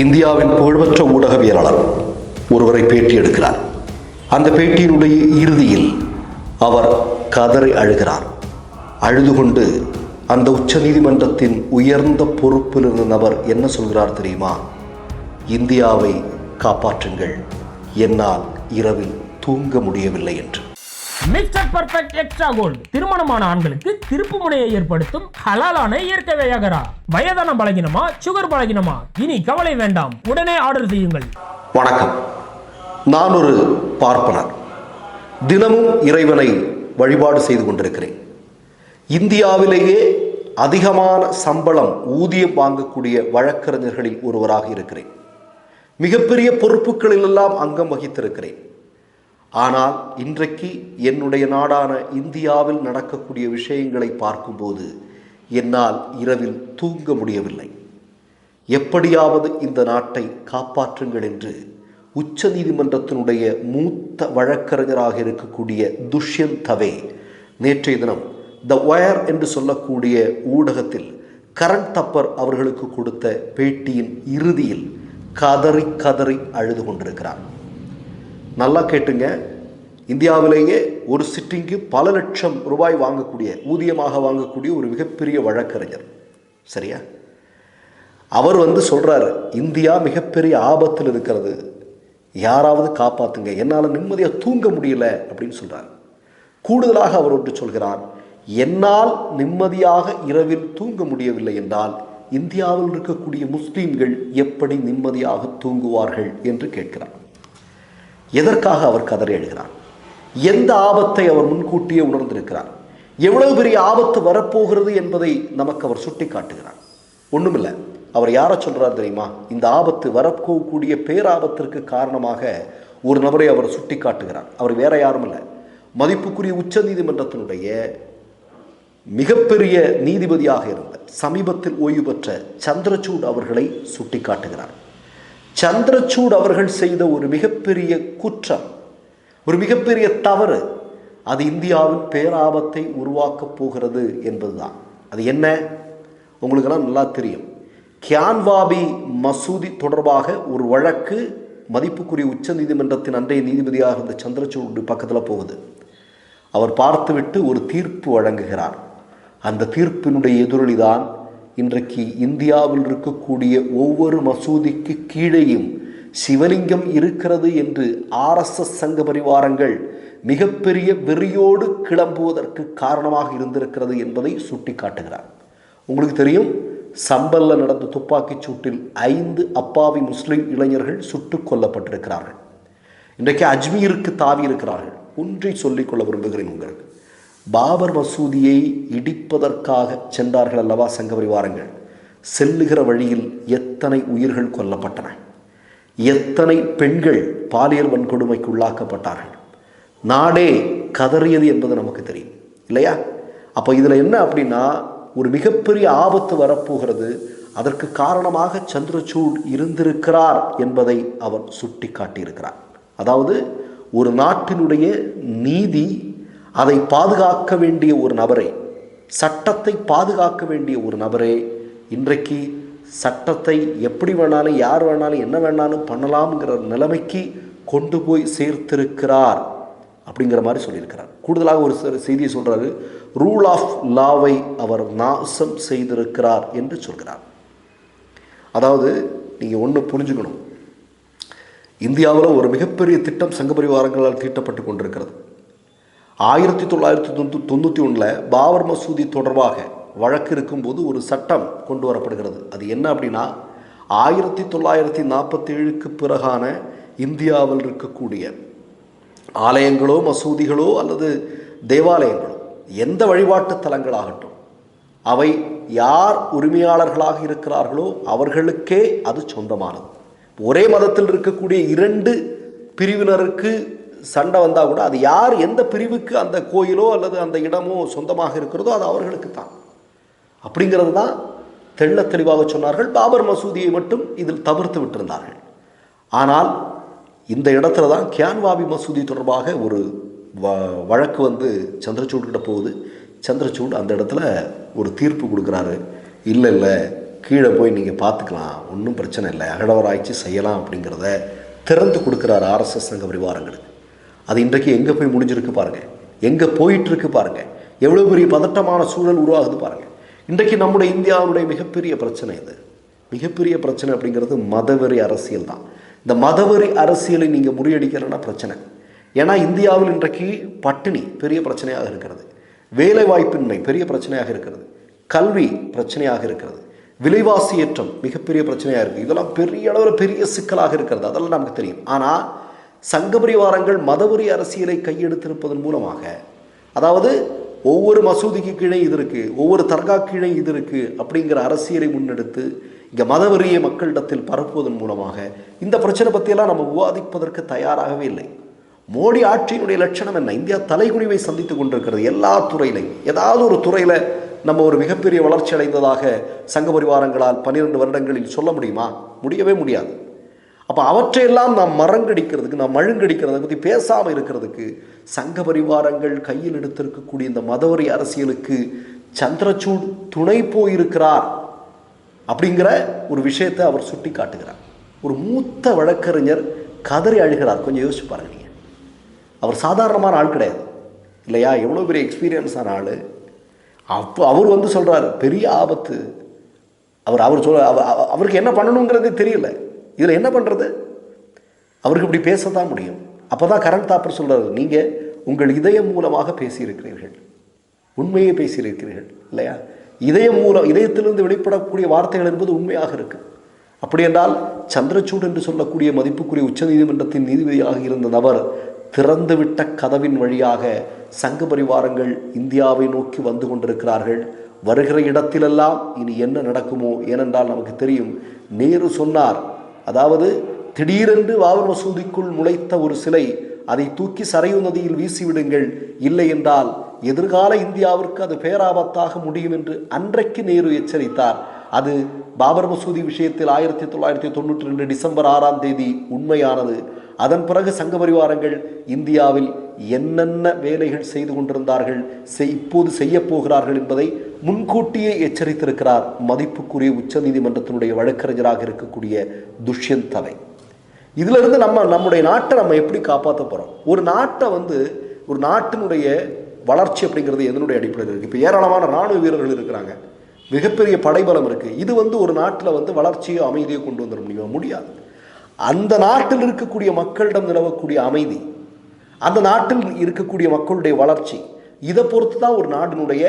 இந்தியாவின் புகழ்பெற்ற ஊடகவியலாளர் ஒருவரை பேட்டி எடுக்கிறார். அந்த பேட்டியினுடைய இறுதியில் அவர் கதறி அழுகிறார். அழுது கொண்டு அந்த உச்ச நீதிமன்றத்தின் உயர்ந்த பொறுப்பில் இருந்த நபர் என்ன சொல்கிறார் தெரியுமா? இந்தியாவை காப்பாற்றுங்கள், என்னால் இரவில் தூங்க முடியவில்லை என்று. மிஸ்டர் பர்ஃபெக்ட் எக்ஸ்ட்ரா கோல்டு திருமணமான ஆண்களுக்கு திருப்பு முனையை ஏற்படுத்தும் ஹலாலான இயற்கை வியாகரா. வயதான பலகினமா, சுகர் பலகினமா, இனி கவலை வேண்டாம், உடனே ஆர்டர் செய்யுங்கள். வணக்கம். நான் ஒரு பார்ப்பனர். தினமும் இறைவனை வழிபாடு செய்து கொண்டிருக்கிறேன். இந்தியாவிலேயே அதிகமான சம்பளம் ஊதியம் வாங்கக்கூடிய வழக்கறிஞர்களில் ஒருவராக இருக்கிறேன். மிகப்பெரிய பொறுப்புகளிலெல்லாம் அங்கம் வகித்திருக்கிறேன். ஆனால் இன்றைக்கு என்னுடைய நாடான இந்தியாவில் நடக்கக்கூடிய விஷயங்களை பார்க்கும்போது என்னால் இரவில் தூங்க முடியவில்லை. எப்படியாவது இந்த நாட்டை காப்பாற்றுங்கள் என்று உச்ச நீதிமன்றத்தினுடைய மூத்த வழக்கறிஞராக இருக்கக்கூடிய துஷ்யந்த் தவே நேற்றைய தினம் த வயர் என்று சொல்லக்கூடிய ஊடகத்தில் கரண் தப்பர் அவர்களுக்கு கொடுத்த பேட்டியின் இறுதியில் கதறி கதறி அழுது கொண்டிருக்கிறார். நல்லா கேட்டுங்க. இந்தியாவிலேயே ஒரு சிட்டிங்கு பல லட்சம் ரூபாய் வாங்கக்கூடிய, ஊதியமாக வாங்கக்கூடிய ஒரு மிகப்பெரிய வழக்கறிஞர். சரியா? அவர் சொல்கிறாரு, இந்தியா மிகப்பெரிய ஆபத்தில் இருக்கிறது, யாராவது காப்பாற்றுங்க, என்னால் நிம்மதியாக தூங்க முடியல அப்படின்னு சொல்கிறார். கூடுதலாக அவர் ஒன்று சொல்கிறார், என்னால் நிம்மதியாக இரவில் தூங்க முடியவில்லை என்றால் இந்தியாவில் இருக்கக்கூடிய முஸ்லீம்கள் எப்படி நிம்மதியாக தூங்குவார்கள் என்று கேட்கிறார். எதற்காக அவர் கதறி எழுகிறார்? எந்த ஆபத்தை அவர் முன்கூட்டியே உணர்ந்திருக்கிறார்? எவ்வளவு பெரிய ஆபத்து வரப்போகிறது என்பதை நமக்கு அவர் சுட்டி காட்டுகிறார். ஒன்றுமில்லை, அவர் யாரை சொல்கிறார் தெரியுமா? இந்த ஆபத்து வரப்போகக்கூடிய பேராபத்திற்கு காரணமாக ஒரு நபரை அவர் சுட்டி காட்டுகிறார். அவர் வேற யாரும் இல்லை, மதிப்புக்குரிய உச்ச நீதிமன்றத்தினுடைய மிகப்பெரிய நீதிபதியாக இருந்த, சமீபத்தில் ஓய்வு பெற்ற சந்திரசூட் அவர்களை சுட்டி காட்டுகிறார். சந்திரசூட் அவர்கள் செய்த ஒரு மிகப்பெரிய குற்றம், ஒரு மிகப்பெரிய தவறு, அது இந்தியாவின் பேராபத்தை உருவாக்கப் போகிறது என்பதுதான். அது என்ன? உங்களுக்கெல்லாம் நல்லா தெரியும். கியான்வாபி மசூதி தொடர்பாக ஒரு வழக்கு மதிப்புக்குரிய உச்ச நீதிமன்றத்தின் அன்றைய நீதிபதியாக இருந்த சந்திரசூட் பக்கத்தில் போகுது. அவர் பார்த்துவிட்டு ஒரு தீர்ப்பு வழங்குகிறார். அந்த தீர்ப்பினுடைய எதிரொலிதான் இன்றைக்கு இந்தியாவில் இருக்கக்கூடிய ஒவ்வொரு மசூதிக்கு கீழேயும் சிவலிங்கம் இருக்கிறது என்று RSS சங்க பரிவாரங்கள் மிகப்பெரிய வெறியோடு கிளம்புவதற்கு காரணமாக இருந்திருக்கிறது என்பதை சுட்டி காட்டுகிறார். உங்களுக்கு தெரியும், சம்பல்ல நடந்த துப்பாக்கிச் சூட்டில் 5 அப்பாவி முஸ்லிம் இளைஞர்கள் சுட்டுக் கொல்லப்பட்டிருக்கிறார்கள். இன்றைக்கு அஜ்மீருக்கு தாவி இருக்கிறார்கள். ஒன்றை சொல்லிக்கொள்ள விரும்புகிறேன் உங்களுக்கு. பாபர் மசூதியை இடிப்பதற்காக சென்றார்கள் அல்லவா சங்க பரிவாரங்கள்? செல்லுகிற வழியில் எத்தனை உயிர்கள் கொல்லப்பட்டன, எத்தனை பெண்கள் பாலியல் வன்கொடுமைக்கு உள்ளாக்கப்பட்டார்கள். நாடே கதறியது என்பது நமக்கு தெரியும் இல்லையா? அப்போ இதில் என்ன அப்படின்னா, ஒரு மிகப்பெரிய ஆபத்து வரப்போகிறது, அதற்கு காரணமாக சந்திரசூட் இருந்திருக்கிறார் என்பதை அவர் சுட்டி காட்டியிருக்கிறார். அதாவது ஒரு நாட்டினுடைய நீதி, அதை பாதுகாக்க வேண்டிய ஒரு நபரே, சட்டத்தை பாதுகாக்க வேண்டிய ஒரு நபரே இன்றைக்கு சட்டத்தை எப்படி வேணாலும், யார் வேணாலும், என்ன வேணாலும் பண்ணலாம்ங்கிற நிலைமைக்கு கொண்டு போய் சேர்த்திருக்கிறார் அப்படிங்கிற மாதிரி சொல்லியிருக்கிறார். கூடுதலாக ஒரு செய்தியை சொல்கிறாரு, ரூல் ஆஃப் லாவை அவர் நாசம் செய்திருக்கிறார் என்று சொல்கிறார். அதாவது நீங்கள் ஒன்று புரிஞ்சுக்கணும், இந்தியாவில் ஒரு மிகப்பெரிய திட்டம் சங்க பரிவாரங்களால் தீட்டப்பட்டு கொண்டிருக்கிறது. 1991 பாபர் மசூதி தொடர்பாக வழக்கு இருக்கும்போது ஒரு சட்டம் கொண்டு வரப்படுகிறது. அது என்ன அப்படின்னா, 1947க்கு பிறகான இந்தியாவில் இருக்கக்கூடிய ஆலயங்களோ மசூதிகளோ அல்லது தேவாலயங்களோ, எந்த வழிபாட்டு தலங்களாகட்டும், அவை யார் உரிமையாளர்களாக இருக்கிறார்களோ அவர்களுக்கே அது சொந்தமானது. ஒரே மதத்தில் இருக்கக்கூடிய 2 பிரிவினருக்கு சண்டை வந்தால் கூட அது யார், எந்த பிரிவுக்கு அந்த கோயிலோ அல்லது அந்த இடமோ சொந்தமாக இருக்கிறதோ அது அவர்களுக்கு தான் அப்படிங்கிறது தான் தெள்ள தெளிவாக சொன்னார்கள். பாபர் மசூதியை மட்டும் இதில் தவிர்த்து விட்டிருந்தார்கள். ஆனால் இந்த இடத்துல தான் கியான்வாபி மசூதி தொடர்பாக ஒரு வழக்கு சந்திரசூட் கிட்ட போகுது. சந்திரசூட் அந்த இடத்துல ஒரு தீர்ப்பு கொடுக்குறாரு. இல்லை கீழே போய் நீங்கள் பார்த்துக்கலாம், ஒன்றும் பிரச்சனை இல்லை, அகழ்வாராய்ச்சி செய்யலாம் அப்படிங்கிறத திறந்து கொடுக்குறார் ஆர்எஸ்எஸ் சங்க பரிவாரங்களுக்கு. அது இன்றைக்கு எங்கே போய் முடிஞ்சிருக்கு பாருங்கள், எங்கே போயிட்டுருக்கு பாருங்கள், எவ்வளோ பெரிய பதட்டமான சூழல் உருவாகுது பாருங்கள். இன்றைக்கு நம்முடைய இந்தியாவுடைய மிகப்பெரிய பிரச்சனை இது. மிகப்பெரிய பிரச்சனை அப்படிங்கிறது மதவெறி அரசியல் தான். இந்த மதவெறி அரசியலை நீங்கள் முறியடிக்கிறன்னா பிரச்சனை. ஏன்னா இந்தியாவில் இன்றைக்கு பட்டினி பெரிய பிரச்சனையாக இருக்கிறது, வேலைவாய்ப்பின்மை பெரிய பிரச்சனையாக இருக்கிறது, கல்வி பிரச்சனையாக இருக்கிறது, விலைவாசி ஏற்றம் மிகப்பெரிய பிரச்சனையாக இருக்குது. இதெல்லாம் பெரிய அளவில் பெரிய சிக்கலாக இருக்கிறது, அதெல்லாம் நமக்கு தெரியும். ஆனால் சங்க பரிவாரங்கள் மதவெறி அரசியலை கையெடுத்திருப்பதன் மூலமாக, அதாவது ஒவ்வொரு மசூதிக்கு கீழே இது இருக்குது, ஒவ்வொரு தர்கா கீழே இது இருக்குது அப்படிங்கிற அரசியலை முன்னெடுத்து இங்கே மதவெறியை மக்களிடத்தில் பரப்புவதன் மூலமாக இந்த பிரச்சனை பற்றியெல்லாம் நம்ம விவாதிப்பதற்கு தயாராகவே இல்லை. மோடி ஆட்சியினுடைய லட்சணம் என்ன? இந்தியா தலைகுனிவை சந்தித்து கொண்டிருக்கிறது. எல்லா துறையிலையும் ஏதாவது ஒரு துறையில் நம்ம ஒரு மிகப்பெரிய வளர்ச்சி அடைந்ததாக சங்க பரிவாரங்களால் 12 வருடங்களில் சொல்ல முடியுமா? முடியவே முடியாது. அப்போ அவற்றையெல்லாம் நாம் மறங்கடிக்கிறதுக்கு, நாம் மழுங்கடிக்கிறதை பற்றி பேசாமல் இருக்கிறதுக்கு சங்க பரிவாரங்கள் கையில் எடுத்திருக்கக்கூடிய இந்த மதவெறி அரசியலுக்கு சந்திரசூட் துணை போயிருக்கிறார் அப்படிங்கிற ஒரு விஷயத்தை அவர் சுட்டி காட்டுகிறார். ஒரு மூத்த வழக்கறிஞர் கதறி அழுகிறார். கொஞ்சம் யோசிச்சு பாருங்க நீங்கள். அவர் சாதாரணமான ஆள் கிடையாது இல்லையா? எவ்வளோ பெரிய எக்ஸ்பீரியன்ஸான ஆள். அப்போ அவர் வந்து சொல்கிறார் பெரிய ஆபத்து. அவருக்கு என்ன பண்ணணுங்கிறதே தெரியல. இதில் என்ன பண்ணுறது? அவருக்கு இப்படி பேசத்தான் முடியும். அப்போ தான் கரண் தாப்பர் சொல்கிறார், நீங்கள் உங்கள் இதயம் மூலமாக பேசியிருக்கிறீர்கள், உண்மையை பேசியிருக்கிறீர்கள் இல்லையா? இதயத்திலிருந்து வெளிப்படக்கூடிய வார்த்தைகள் என்பது உண்மையாக இருக்குது. அப்படி என்றால் சந்திரசூட் என்று சொல்லக்கூடிய மதிப்புக்குரிய உச்சநீதிமன்றத்தின் நீதிபதியாக இருந்த நபர் திறந்துவிட்ட கதவின் வழியாக சங்க பரிவாரங்கள் இந்தியாவை நோக்கி வந்து கொண்டிருக்கிறார்கள். வருகிற இடத்திலெல்லாம் இனி என்ன நடக்குமோ? ஏனென்றால் நமக்கு தெரியும், நேரு சொன்னார், அதாவது திடீரென்று பாபர் மசூதிக்குள் முளைத்த ஒரு சிலை, அதை தூக்கி சரையு நதியில் வீசிவிடுங்கள், இல்லை என்றால் எதிர்கால இந்தியாவிற்கு அது பேராபத்தாக முடியும் என்று அன்றைக்கு நேரு எச்சரித்தார். அது பாபர் மசூதி விஷயத்தில் 1992 டிசம்பர் 6ஆம் தேதி உண்மையானது. அதன் பிறகு சங்க பரிவாரங்கள் இந்தியாவில் என்னென்ன வேலைகள் செய்து கொண்டிருந்தார்கள், இப்போது செய்ய போகிறார்கள் என்பதை முன்கூட்டியே எச்சரித்திருக்கிறார் மதிப்புக்குரிய உச்ச நீதிமன்றத்தினுடைய வழக்கறிஞராக இருக்கக்கூடிய துஷ்யந்த் தவை. இதிலிருந்து நம்முடைய நாட்டை நம்ம எப்படி காப்பாற்ற போகிறோம்? ஒரு நாட்டினுடைய வளர்ச்சி அப்படிங்கிறது எதனுடைய அடிப்படையில் இருக்குது? இப்போ ஏராளமான இராணுவ வீரர்கள் இருக்கிறாங்க, மிகப்பெரிய படைபலம் இருக்குது. இது ஒரு நாட்டில் வளர்ச்சியோ அமைதியோ கொண்டு வந்துட முடியாது. அந்த நாட்டில் இருக்கக்கூடிய மக்களிடம் நிலவக்கூடிய அமைதி, அந்த நாட்டில் இருக்கக்கூடிய மக்களுடைய வளர்ச்சி, இதை பொறுத்து தான் ஒரு நாட்டினுடைய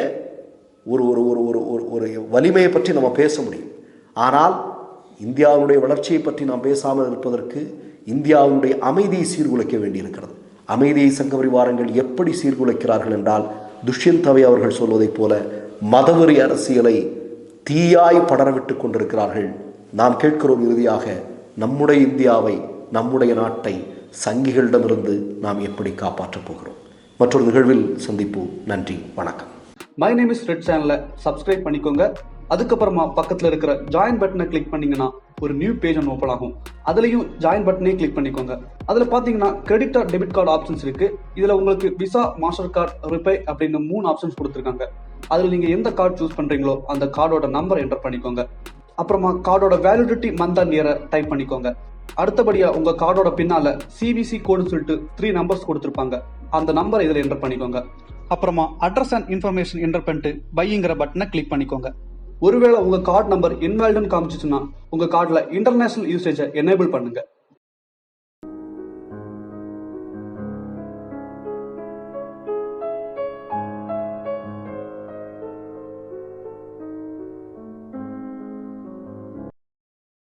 ஒரு ஒரு ஒரு ஒரு ஒரு வலிமையை பற்றி நம்ம பேச முடியும். ஆனால் இந்தியாவுடைய வளர்ச்சியை பற்றி நாம் பேசாமல் இருப்பதற்கு இந்தியாவுடைய அமைதியை சீர்குலைக்க வேண்டியிருக்கிறது. அமைதியை சங்க பரிவாரங்கள் எப்படி சீர்குலைக்கிறார்கள் என்றால், துஷ்யந்த் தவை அவர்கள் சொல்வதைப் போல மதவெறி அரசியலை தீயாய் படரவிட்டு கொண்டிருக்கிறார்கள். நாம் கேட்கிறோம், இறுதியாக நம்முடைய இந்தியாவை, நம்முடைய நாட்டை சங்கிகளிடமிருந்து நாம் எப்படி காப்பாற்றப் போகிறோம்? மற்றொரு நிகழ்வில் சந்திப்போம். நன்றி, வணக்கம். மை நேம் இஸ் ரெட் சேனலை சப்ஸ்கிரைப் பண்ணிக்கோங்க. அதுக்கப்புறமா பக்கத்தில் இருக்கிற ஜாயின் பட்டனை கிளிக் பண்ணீங்கன்னா ஒரு நியூ பேஜ் ஒன்று ஓப்பன் ஆகும். அதுலேயும் ஜாயின் பட்டனே கிளிக் பண்ணிக்கோங்க. அதில் பார்த்தீங்கன்னா credit R debit card options இருக்குது. இதில் உங்களுக்கு விசா, மாஸ்டர் கார்டு, ரிப்பே அப்படின்னு 3 ஆப்ஷன்ஸ் கொடுத்துருக்காங்க. அதில் நீங்கள் எந்த கார்டு சூஸ் பண்ணுறீங்களோ அந்த கார்டோட நம்பர் என்டர் பண்ணிக்கோங்க. அப்புறமா கார்டோட வேலிடிட்டி மந்த் அண்ட் இயரை டைப் பண்ணிக்கோங்க. அடுத்தபடியாக உங்கள் கார்டோட பின்னால் CVC கோடுன்னு சொல்லிட்டு 3 நம்பர்ஸ் கொடுத்துருப்பாங்க. அந்த நம்பரை இதில் என்டர் பண்ணிக்கோங்க. அப்புறமா அட்ரஸ் அண்ட் இன்ஃபர்மேஷன் என்டர் பண்ணிட்டு பைங்கிற பட்டனை கிளிக் பண்ணிக்கோங்க. ஒருவேளை உங்கள் கார்டு நம்பர் இன்வாலிட்னு காமிச்சிச்சுன்னா உங்கள் கார்டில் இன்டர்நேஷனல் யூசேஜை எனேபிள் பண்ணுங்கள்.